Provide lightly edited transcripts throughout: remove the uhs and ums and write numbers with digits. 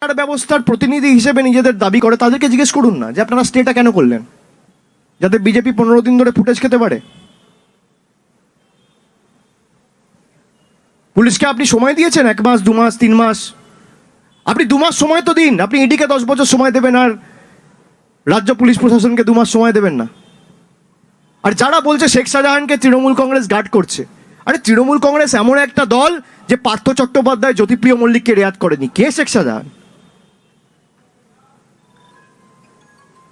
ব্যবস্থার প্রতিনিধি হিসেবে নিজেদের দাবি করে তাদেরকে জিজ্ঞেস করুন না যে আপনারা স্টেটা কেন করলেন, যাতে বিজেপি 15 দিন ধরে ফুটেজ খেতে পারে। পুলিশকে আপনি সময় দিয়েছেন 1 মাস, 2 মাস, 3 মাস। আপনি 2 মাস সময় তো দিন। আপনি ইডিকে 10 বছর সময় দেবেন আর রাজ্য পুলিশ প্রশাসনকে 2 মাস সময় দেবেন না। আর যারা বলছে শেখ শাহজাহানকে তৃণমূল কংগ্রেস গার্ড করছে, আরে তৃণমূল কংগ্রেস এমন একটা দল যে পার্থ চট্টোপাধ্যায়, জ্যোতিপ্রিয় মল্লিককে রেয়াত করেনি। কে শেখ শাহজাহান?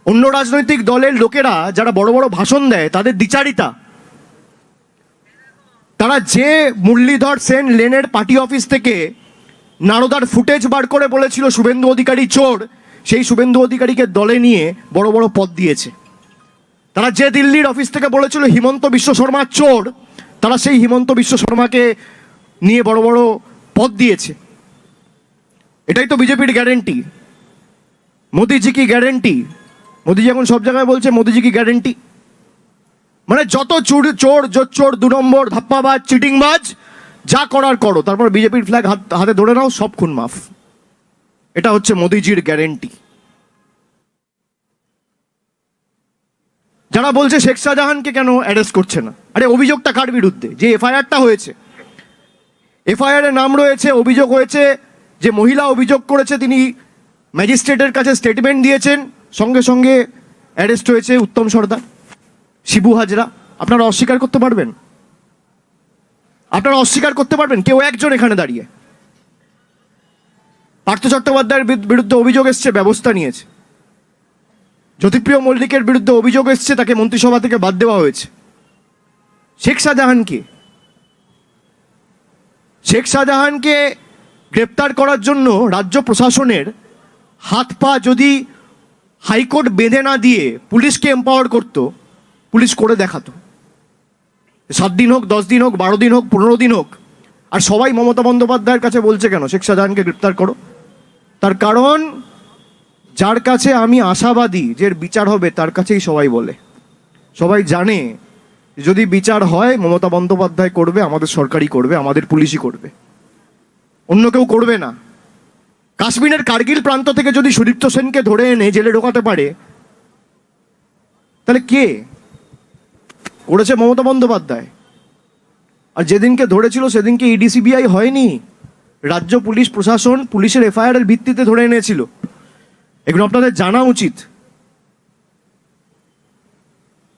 অন্য রাজনৈতিক দলের লোকেরা যারা বড় বড় ভাষণ দেয় তাদের দ্বিচারিতা, তারা যে মুরলীধর সেন লেনের পার্টি অফিস থেকে নারদার ফুটেজ বার করে বলেছিল শুভেন্দু অধিকারী চোর, সেই শুভেন্দু অধিকারীকে দলে নিয়ে বড় বড় পদ দিয়েছে। তারা যে দিল্লির অফিস থেকে বলেছিল হিমন্ত বিশ্ব শর্মা চোর, তারা সেই হিমন্ত বিশ্ব শর্মাকে নিয়ে বড় বড় পদ দিয়েছে। এটাই তো বিজেপির গ্যারেন্টি। মোদিজি কি গ্যারেন্টি? মোদিজি এখন সব জায়গায় বলছে মোদিজি কি গ্যারেন্টি। মানে যত চোর, জোচ্চোর, 2 নম্বর, ধাপ্পাবাজ, চিটিংবাজ, যা করার করো, তারপর বিজেপির ফ্ল্যাগ হাতে ধরে নাও, সব খুন মাফ। এটা হচ্ছে মোদিজির গ্যারেন্টি। যারা বলছে শেখ শাহজাহানকে কেন অ্যারেস্ট করছে না, আরে অভিযোগটা কার বিরুদ্ধে? যে এফআইআরটা হয়েছে, এফআইআর-এ নাম রয়েছে, অভিযোগ হয়েছে, যে মহিলা অভিযোগ করেছে তিনি ম্যাজিস্ট্রেটের কাছে স্টেটমেন্ট দিয়েছেন, সঙ্গে সঙ্গে অ্যারেস্ট হয়েছে উত্তম সর্দার, শিবু হাজরা। আপনারা অস্বীকার করতে পারবেন? আপনারা অস্বীকার করতে পারবেন? কেউ একজন এখানে দাঁড়িয়ে। পার্থ চট্টোপাধ্যায়ের বিরুদ্ধে অভিযোগ এসছে, ব্যবস্থা নিয়েছে। জ্যোতিপ্রিয় মল্লিকের বিরুদ্ধে অভিযোগ এসছে, তাকে মন্ত্রিসভা থেকে বাদ দেওয়া হয়েছে। শেখ শাহজাহানকে শেখ শাহজাহানকে গ্রেপ্তার করার জন্য রাজ্য প্রশাসনের হাত পা যদি হাইকোর্ট বেঁধে না দিয়ে পুলিশকে এম্পাওয়ার করত, পুলিশ করে দেখাতো। 7 দিন হোক, 10 দিন হোক, 12 দিন হোক, 15 দিন হোক। আর সবাই মমতা বন্দ্যোপাধ্যায়ের কাছে বলছে কেন শেখ শাহজাহানকে গ্রেপ্তার করো? তার কারণ যার কাছে আমি আশাবাদী যে বিচার হবে, তার কাছেই সবাই বলে। সবাই জানে যদি বিচার হয় মমতা বন্দ্যোপাধ্যায় করবে, আমাদের সরকারই করবে, আমাদের পুলিশই করবে, অন্য কেউ করবে না। কাশ্মীরের কার্গিল প্রান্ত থেকে যদি সুদীপ্ত সেনকে ধরে এনে জেলে ঢোকাতে পারে, তাহলে কে করেছে? মমতা বন্দ্যোপাধ্যায়। আর যেদিনকে ধরেছিল সেদিনকে ইডি সিবিআই হয়নি, রাজ্য পুলিশ প্রশাসন পুলিশের এফআইআর-এর ভিত্তিতে ধরে এনেছিল। এগুলো আপনাদের জানা উচিত।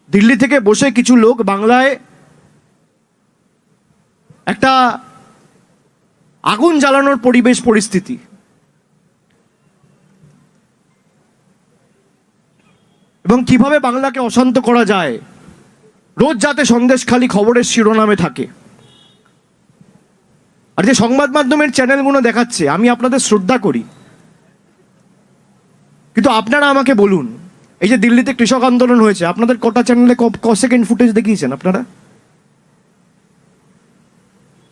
দিল্লি থেকে বসে কিছু লোক বাংলায় একটা আগুন জ্বালানোর পরিবেশ পরিস্থিতি, এবং কিভাবে বাংলাকে অশান্ত করা যায়, রোজ যাতে সন্দেশখালি খবরের শিরোনামে থাকে। আর যে সংবাদ মাধ্যমের চ্যানেলগুলো দেখাচ্ছে, আমি আপনাদের শ্রদ্ধা করি, কিন্তু আপনারা আমাকে বলুন, এই যে দিল্লিতে কৃষক আন্দোলন হয়েছে, আপনাদের কটা চ্যানেলে ক সেকেন্ড ফুটেজ দেখিয়েছেন? আপনারা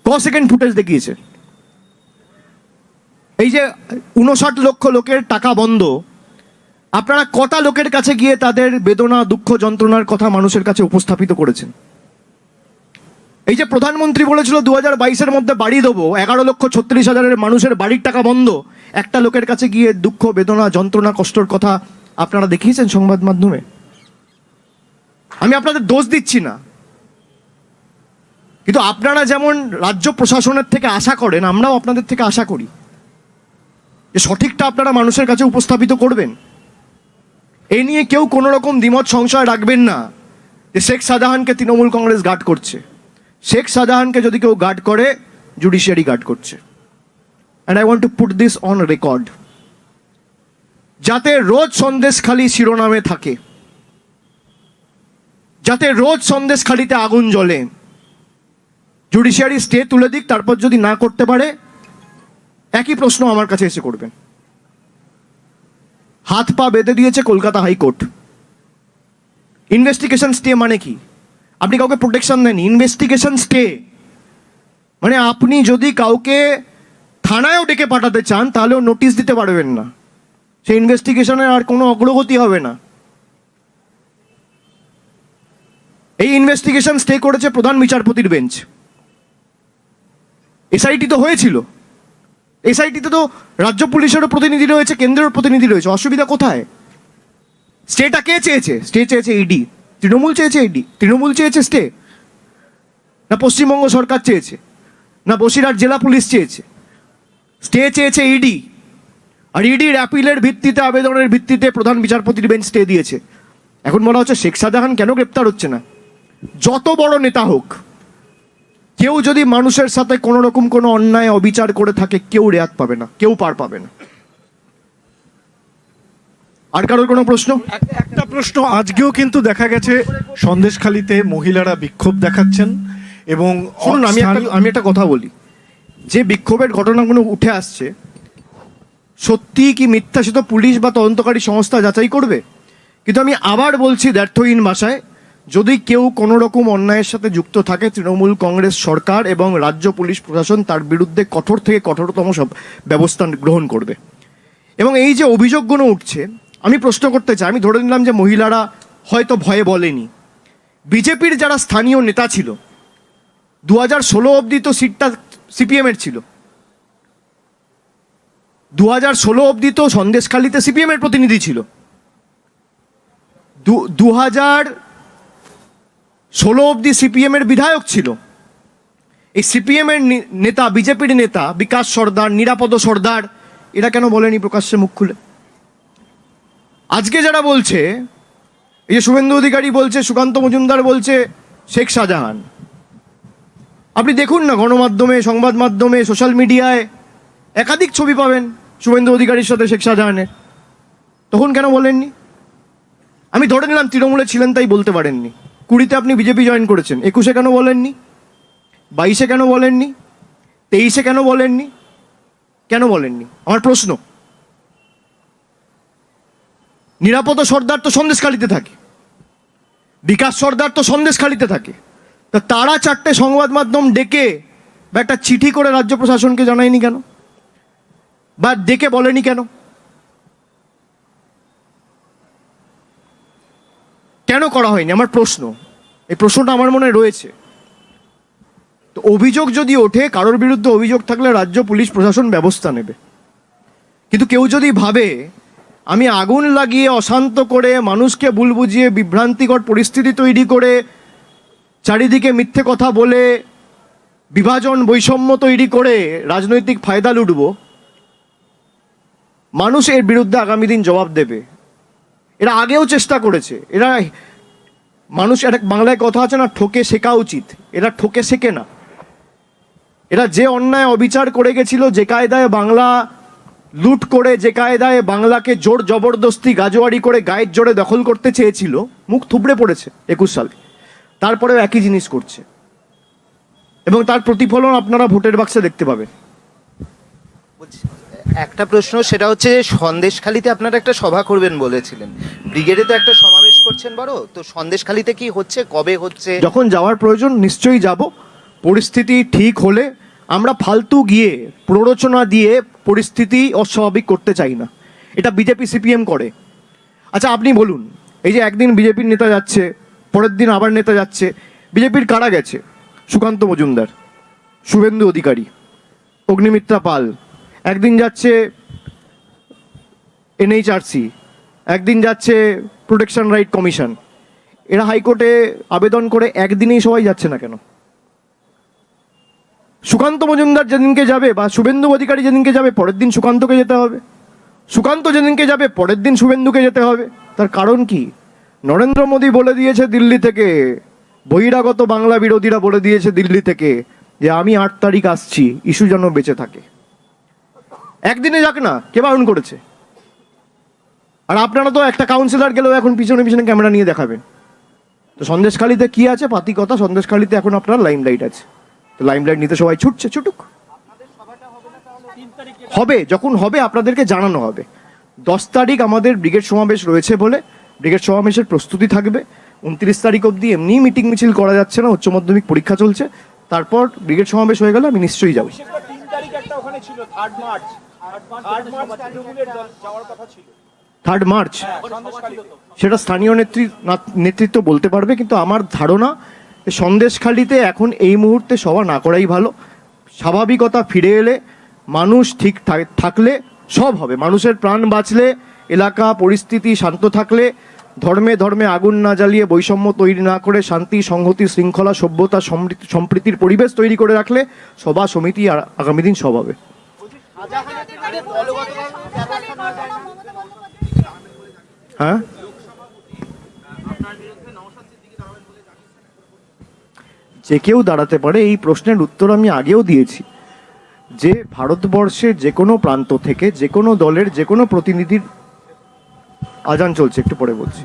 ক সেকেন্ড ফুটেজ দেখিয়েছে? এই যে 59 লক্ষ লোকের টাকা বন্ধ, আপনারা কটা লোকের কাছে গিয়ে তাদের বেদনা, দুঃখ, যন্ত্রণার কথা মানুষের কাছে উপস্থাপিত করেছেন? এই যে প্রধানমন্ত্রী বলেছিল 2022-এর মধ্যে বাড়ি দেবো, 11,36,000 মানুষের বাড়ির টাকা বন্ধ, একটা লোকের কাছে গিয়ে দুঃখ, বেদনা, যন্ত্রণা, কষ্টর কথা আপনারা দেখিয়েছেন সংবাদ মাধ্যমে? আমি আপনাদের দোষ দিচ্ছি না, কিন্তু আপনারা যেমন রাজ্য প্রশাসনের থেকে আশা করেন, আমরাও আপনাদের থেকে আশা করি যে সঠিকটা আপনারা মানুষের কাছে উপস্থাপিত করবেন। এই নিয়ে কেউ কোনো রকম দ্বিমত সংশয় রাখবেন না যে শেখ শাহজাহানকে তৃণমূল কংগ্রেস গার্ড করছে। শেখ শাহজাহানকে যদি কেউ গার্ড করে, জুডিশিয়ারি গার্ড করছে। And I want to put this on record, যাতে রোজ সন্দেশখালি শিরোনামে থাকে, যাতে রোজ সন্দেশখালিতে আগুন জ্বলে। জুডিশিয়ারি স্টে তুলে দিক, তারপর যদি না করতে পারে একই প্রশ্ন আমার কাছে এসে করবেন। হাত পা বেঁধে দিয়েছে কলকাতা হাইকোর্ট। ইনভেস্টিগেশন স্টে মানে কি? আপনি কাউকে প্রোটেকশন দেন। ইনভেস্টিগেশন স্টে মানে আপনি যদি কাউকে থানায়ও ডেকে পাঠাতে চান, তাহলেও নোটিশ দিতে পারবেন না, সেই ইনভেস্টিগেশনের আর কোনো অগ্রগতি হবে না। এই ইনভেস্টিগেশন স্টে করেছে প্রধান বিচারপতির বেঞ্চ। এসআইটি তো হয়েছিল, এসআইটিতে তো রাজ্য পুলিশেরও প্রতিনিধি রয়েছে, কেন্দ্রের প্রতিনিধি রয়েছে, অসুবিধা কোথায়? স্টেটা কে চেয়েছে? স্টে চেয়েছে ইডি, তৃণমূল চেয়েছে ইডি, তৃণমূল চেয়েছে স্টে, না পশ্চিমবঙ্গ সরকার চেয়েছে, না বসিরহাট জেলা পুলিশ চেয়েছে? স্টে চেয়েছে ইডি, আর ইডির অ্যাপিলের ভিত্তিতে, আবেদনের ভিত্তিতে প্রধান বিচারপতির বেঞ্চ স্টে দিয়েছে। এখন বলা হচ্ছে শেখ শাহজাহান কেন গ্রেপ্তার হচ্ছে না? যত বড় নেতা হোক, কেউ যদি মানুষের সাথে কোনো রকম কোনো অন্যায় অবিচার করে থাকে, কেউ রেয়াত পাবে না, কেউ পার পাবে না। আর কারোর কোনো প্রশ্ন? একটা প্রশ্ন, আজকেও কিন্তু দেখা গেছে সন্দেশখালীতে মহিলারা বিক্ষোভ দেখাচ্ছেন এবং শুনুন, আমি একটা কথা বলি, যে বিক্ষোভের ঘটনাগুলো উঠে আসছে সত্যি কি মিথ্যা সে তো পুলিশ বা তদন্তকারী সংস্থা যাচাই করবে। কিন্তু আমি আবার বলছি দ্ব্যর্থহীন ভাষায়, যদি কেউ কোনো রকম অন্যায়ের সাথে যুক্ত থাকে, তৃণমূল কংগ্রেস সরকার এবং রাজ্য পুলিশ প্রশাসন তার বিরুদ্ধে কঠোর থেকে কঠোরতম সব ব্যবস্থা গ্রহণ করবে। এবং এই যে অভিযোগগুলো উঠছে, আমি প্রশ্ন করতে চাই, আমি ধরে নিলাম যে মহিলারা হয়তো ভয়ে বলেনি, বিজেপির যারা স্থানীয় নেতা ছিল 2016 অবধি তো সিটটা সিপিএমের ছিল, 2016 অবধি তো সন্দেশখালীতে সিপিএমের প্রতিনিধি ছিল, 2016 অবধি সিপিএমের বিধায়ক ছিল। এই সিপিএমের নেতা, বিজেপির নেতা বিকাশ সর্দার, নিরাপদ সর্দার, এরা কেন বলেনি প্রকাশ্যে মুখ খুলে? আজকে যারা বলছে, এই যে শুভেন্দু অধিকারী বলছে, সুকান্ত মজুমদার বলছে শেখ শাহজাহান, আপনি দেখুন না গণমাধ্যমে, সংবাদ মাধ্যমে, সোশ্যাল মিডিয়ায় একাধিক ছবি পাবেন শুভেন্দু অধিকারীর সাথে শেখ শাহজাহানের। তখন কেন বলেননি? আমি ধরে নিলাম তৃণমূলে ছিলেন তাই বলতে পারেননি। 20-তে আপনি বিজেপি জয়েন করেছেন, 21-এ কেন বলেননি? 22-এ কেন বলেননি? 23-এ কেন বলেননি? কেন বলেননি আমার প্রশ্ন। নিরাপদ সর্দার তো সন্দেশখালীতে থাকে, বিকাশ সর্দার তো সন্দেশখালীতে থাকে, তা তারা 4টে সংবাদ মাধ্যম ডেকে বা একটা চিঠি করে রাজ্য প্রশাসনকে জানায়নি কেন, বা ডেকে বলেনি কেন? কেন করা হয়নি আমার প্রশ্ন, এই প্রশ্নটা আমার মনে রয়েছে। তো অভিযোগ যদি ওঠে, কারোর বিরুদ্ধে অভিযোগ থাকলে রাজ্য পুলিশ প্রশাসন ব্যবস্থা নেবে। কিন্তু কেউ যদি ভাবে আমি আগুন লাগিয়ে, অশান্ত করে, মানুষকে ভুল বুঝিয়ে, বিভ্রান্তিকর পরিস্থিতি তৈরি করে, চারিদিকে মিথ্যে কথা বলে, বিভাজন বৈষম্য তৈরি করে রাজনৈতিক ফায়দা লুটব, মানুষ এর বিরুদ্ধে আগামী দিন জবাব দেবে। এরা আগেও চেষ্টা করেছে, এরা মানুষ, একটা বাংলায় কথা আছে না, ঠকে শেখা উচিত, এরা ঠকে শেখে না। এরা যে অন্যায় অবিচার করে গেছিল, যে কায়দায় বাংলা লুট করে, যে কায়দায় বাংলাকে জোর জবরদস্তি গাজোয়ারি করে গায়ের জোরে দখল করতে চেয়েছিল, মুখ থুবড়ে পড়েছে 21 সালে। তারপরেও একই জিনিস করছে, এবং তার প্রতিফলন আপনারা ভোটের বাক্সে দেখতে পাবেন। একটা প্রশ্ন, সেটা হচ্ছে সন্দেশখালীতে আপনারা একটা সভা করবেন বলেছিলেন, ব্রিগেডে তো একটা সমাবেশ করছেন বড়, তো সন্দেশখালীতে কি হচ্ছে, কবে হচ্ছে? যখন যাওয়ার প্রয়োজন নিশ্চয়ই যাব, পরিস্থিতি ঠিক হলে। আমরা ফালতু গিয়ে প্ররোচনা দিয়ে পরিস্থিতি অস্বাভাবিক করতে চাই না, এটা বিজেপি সিপিএম করে। আচ্ছা আপনি বলুন, এই যে একদিন বিজেপির নেতা যাচ্ছে, পরের দিন আবার নেতা যাচ্ছে, বিজেপির কারা গেছে? সুকান্ত মজুমদার, শুভেন্দু অধিকারী, অগ্নিমিত্রা পাল, একদিন যাচ্ছে এনএইচআরসি, একদিন যাচ্ছে প্রোটেকশন রাইট কমিশন। এরা হাইকোর্টে আবেদন করে একদিনেই সবাই যাচ্ছে না কেন? সুকান্ত মজুমদার যেদিনকে যাবে বা শুভেন্দু অধিকারী যেদিনকে যাবে, পরের দিন সুকান্তকে যেতে হবে, সুকান্ত যেদিনকে যাবে পরের দিন শুভেন্দুকে যেতে হবে। তার কারণ কি? নরেন্দ্র মোদী বলে দিয়েছে দিল্লি থেকে, বহিরাগত বাংলা বিরোধীরা বলে দিয়েছে দিল্লি থেকে যে আমি 8 তারিখ আসছি, ইস্যু যেন বেঁচে থাকে। একদিনে যাক না, কে বারণ করেছে? আর আপনারা তো একটা কাউন্সিলর গেলেও এখন পিছনে পিছনে ক্যামেরা নিয়ে দেখাবেন। তো সন্দেশখালীতে কি আছে? পাতি কথা, সন্দেশখালীতে এখন আপনার লাইমলাইট আছে, তো লাইমলাইট নিতে সবাই ছুটছে, ছুটুক। হবে, যখন হবে আপনাদেরকে জানানো হবে। 10 তারিখ আমাদের ব্রিগেড সমাবেশ রয়েছে বলে ব্রিগেড সমাবেশের প্রস্তুতি থাকবে। 29 তারিখ অবধি এমনি মিটিং মিছিল করা যাচ্ছে না, উচ্চ মাধ্যমিক পরীক্ষা চলছে। তারপর ব্রিগেড সমাবেশ হয়ে গেলে আমি নিশ্চয়ই যাবো। 3 মার্চ সেটা স্থানীয় নেতৃত্ব বলতে পারবে, কিন্তু আমার ধারণা সন্দেশখালীতে এখন এই মুহূর্তে সভা না করাই ভালো। স্বাভাবিকতা ফিরে এলে মানুষ ঠিক থাকলে সব হবে। মানুষের প্রাণ বাঁচলে, এলাকা পরিস্থিতি শান্ত থাকলে, ধর্মে ধর্মে আগুন না জ্বালিয়ে, বৈষম্য তৈরি না করে, শান্তি সংহতি শৃঙ্খলা সভ্যতা সম্প্রীতির পরিবেশ তৈরি করে রাখলে সভা সমিতি আর আগামী দিন সব হবে। হ্যাঁ, যে কেউ দাঁড়াতে পারে, এই প্রশ্নের উত্তর আমি আগেও দিয়েছি যে ভারতবর্ষের যে কোনো প্রান্ত থেকে যে কোনো দলের যে কোনো প্রতিনিধির, আজান চলছে একটু পরে বলছি,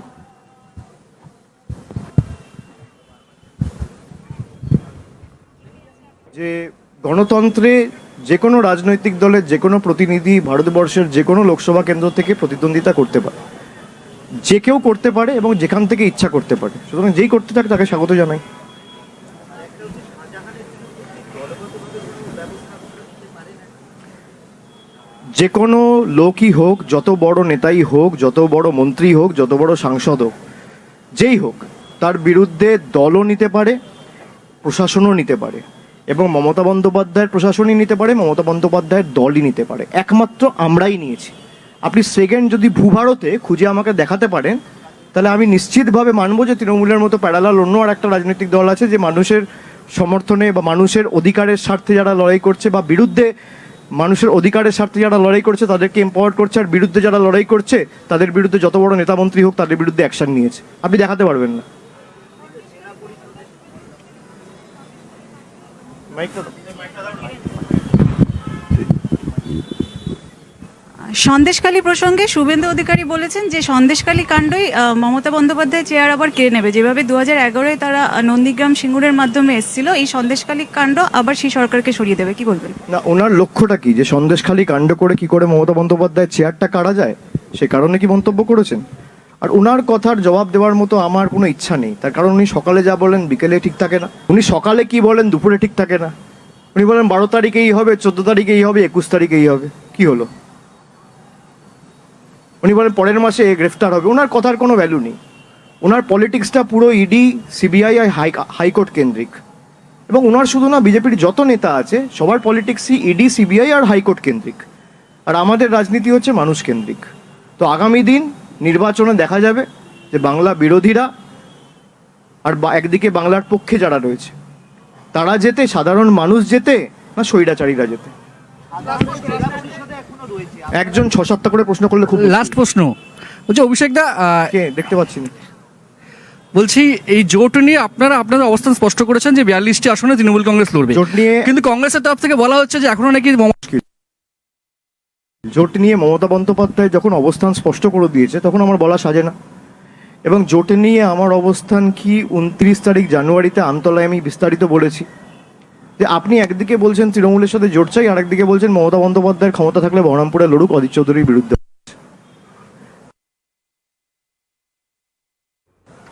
যে গণতন্ত্রে যে কোনো রাজনৈতিক দলের যে কোনো প্রতিনিধি ভারতবর্ষের যে কোনো লোকসভা কেন্দ্র থেকে প্রতিদ্বন্দ্বিতা করতে পারে, যে কেউ করতে পারে এবং যেখান থেকে ইচ্ছা করতে পারে। সুতরাং যেই করতে থাকে তাকে স্বাগত জানাই। যে কোনো লোকই হোক, যত বড় নেতাই হোক, যত বড় মন্ত্রী হোক, যত বড় সাংসদ হোক, যেই হোক, তার বিরুদ্ধে দলও নিতে পারে, প্রশাসনও নিতে পারে, এবং মমতা বন্দ্যোপাধ্যায়ের প্রশাসনই নিতে পারে, মমতা বন্দ্যোপাধ্যায়ের দলই নিতে পারে। একমাত্র আমরাই নিয়েছি। আপনি সেকেন্ড যদি ভূভারতে খুঁজে আমাকে দেখাতে পারেন, তাহলে আমি নিশ্চিতভাবে মানব যে তৃণমূলের মতো প্যারালাল অন্য আর একটা রাজনৈতিক দল আছে যে মানুষের সমর্থনে বা মানুষের অধিকারের স্বার্থে যারা লড়াই করছে, বা বিরুদ্ধে মানুষের অধিকারের স্বার্থে যারা লড়াই করছে তাদেরকে এম্পাওয়ার করছে, আর বিরুদ্ধে যারা লড়াই করছে তাদের বিরুদ্ধে যত বড় নেতা মন্ত্রী হোক তাদের বিরুদ্ধে অ্যাকশন নিয়েছে। আপনি দেখাতে পারবেন না। সন্দেশখালী প্রসঙ্গে শুভেন্দু অধিকারী বলেছেন যে সন্দেশখালী কাণ্ডই মমতা বন্দ্যোপাধ্যায় চেয়ার আবার কেড়ে নেবে। যেভাবে 2011-এ তারা নন্দীগ্রাম সিঙ্গুরের মাধ্যমে এসেছিল, এই সন্দেশখালী কাণ্ড আবার সেই সরকারকে সরিয়ে দেবে। কি বলবেন? না, ওনার লক্ষ্যটা কি? যে সন্দেশখালী কাণ্ড করে কি করে মমতা বন্দ্যোপাধ্যায়ের চেয়ারটা কাড়া যায়, সে কারণে কি মন্তব্য করেছেন? আর ওনার কথার জবাব দেওয়ার মতো আমার কোনো ইচ্ছা নেই। তার কারণ উনি সকালে যা বলেন বিকেলে ঠিক থাকে না, উনি সকালে কি বলেন দুপুরে ঠিক থাকে না। উনি বলেন 12 তারিখেই হবে, 14 তারিখেই হবে, 21 তারিখেই হবে। কি হলো? উনি বলেন পরের মাসে গ্রেফতার হবে। ওনার কথার কোনো ভ্যালু নেই। ওনার পলিটিক্সটা পুরো ইডি, সিবিআই আর হাইকোর্ট কেন্দ্রিক। এবং ওনার শুধু না, বিজেপির যত নেতা আছে সবার পলিটিক্সই ইডি, সিবিআই আর হাইকোর্ট কেন্দ্রিক। আর আমাদের রাজনীতি হচ্ছে মানুষ কেন্দ্রিক। তো আগামী দিন নির্বাচনে দেখা যাবে যে বাংলা বিরোধীরা আর একদিকে বাংলার পক্ষে যারা রয়েছে তারা যেতে, সাধারণ মানুষ যেতে, না স্বৈরাচারীরা যেতে। একজন 6-7টা করে প্রশ্ন করলে খুব। লাস্ট প্রশ্ন বলছি, অভিষেক দা, কে দেখতে পাচ্ছি না। বলছি এই জোট নিয়ে আপনাদের অবস্থান স্পষ্ট করেছেন যে 42টি আসনে তৃণমূল কংগ্রেস লড়বে। জোট নিয়ে কিন্তু কংগ্রেসের তরফ থেকে বলা হচ্ছে যে এখনো নাকি জোট নিয়ে মমতা বন্দ্যোপাধ্যায় যখন অবস্থান স্পষ্ট করে দিয়েছে তখন আমার বলা সাজে না। এবং জোট নিয়ে আমার অবস্থান কি 29 তারিখ জানুয়ারিতে আমতলায় আমি বিস্তারিত বলেছি যে আপনি একদিকে বলছেন তৃণমূলের সাথে জোট চাই, আর একদিকে বলছেন মমতা বন্দ্যোপাধ্যায়ের ক্ষমতা থাকলে বহরমপুরে লড়ুক অজিত চৌধুরীর বিরুদ্ধে।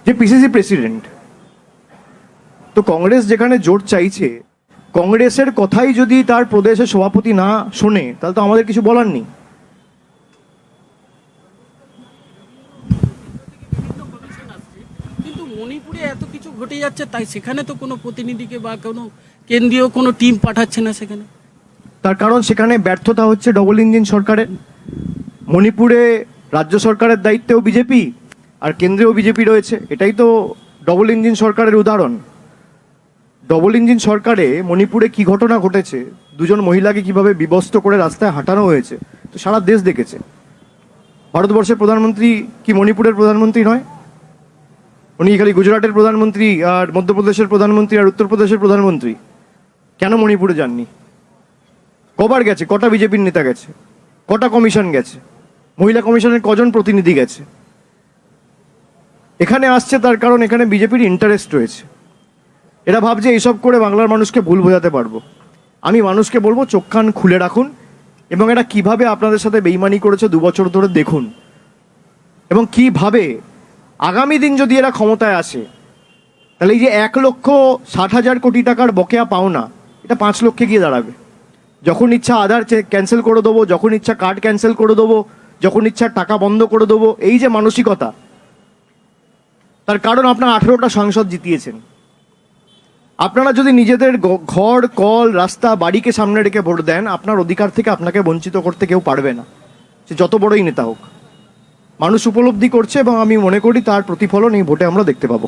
যে পিসিসি প্রেসিডেন্ট, তো কংগ্রেস যেখানে জোট চাইছে, কংগ্রেসের কথাই যদি তার প্রদেশের সভাপতি না শোনে তাহলে তো আমাদের কিছু বলার নেই। কিন্তু মণিপুরে এত কিছু ঘটে যাচ্ছে, তাই সেখানে তো কোনো প্রতিনিধিকে বা কোনো কেন্দ্রীয় কোনো টিম পাঠাচ্ছে না সেখানে। তার কারণ সেখানে ব্যর্থতা হচ্ছে ডবল ইঞ্জিন সরকারের। মণিপুরে রাজ্য সরকারের দায়িত্বেও বিজেপি আর কেন্দ্রেও বিজেপি রয়েছে, এটাই তো ডবল ইঞ্জিন সরকারের উদাহরণ। ডবল ইঞ্জিন সরকারে মণিপুরে কি ঘটনা ঘটেছে, দুজন মহিলাকে কিভাবে বিবস্ত্র করে রাস্তায় হাঁটানো হয়েছে, তো সারা দেশ দেখেছে। ভারতবর্ষের প্রধানমন্ত্রী কি মণিপুরের প্রধানমন্ত্রী নয়? উনি খালি গুজরাটের প্রধানমন্ত্রী আর মধ্যপ্রদেশের প্রধানমন্ত্রী আর উত্তরপ্রদেশের প্রধানমন্ত্রী। কেন মণিপুরে যাননি? কবার গেছে? কটা বিজেপির নেতা গেছে? কটা কমিশন গেছে? মহিলা কমিশনের কজন প্রতিনিধি গেছে? এখানে আসছে তার কারণ এখানে বিজেপির ইন্টারেস্ট রয়েছে। এরা ভাবছে এইসব করে বাংলার মানুষকে ভুল বোঝাতে পারবো। আমি মানুষকে বলবো চোখ কান খুলে রাখুন, এবং এটা কিভাবে আপনাদের সাথে বেইমানি করেছে 2 বছর ধরে দেখুন, এবং কিভাবে আগামী দিন যদি এরা ক্ষমতায় আসে তাহলে এই যে 1,60,000 কোটি টাকার বকেয়া পাওনা, এটা 5 লক্ষে গিয়ে দাঁড়াবে। যখন ইচ্ছা আধার ক্যান্সেল করে দেবো, যখন ইচ্ছা কার্ড ক্যান্সেল করে দেবো, যখন ইচ্ছা টাকা বন্ধ করে দেবো, এই যে মানসিকতা, তার কারণ আপনার 18টা সাংসদ জিতিয়েছেন। আপনারা যদি নিজেদের ঘর কল রাস্তা বাড়িকে সামনে রেখে ভোট দেন, আপনার অধিকার থেকে আপনাকে বঞ্চিত করতে কেউ পারবে না, সে যত বড়ই নেতা হোক। মানুষ উপলব্ধি করছে এবং আমি মনে করি তার প্রতিফলন এই ভোটে আমরা দেখতে পাবো।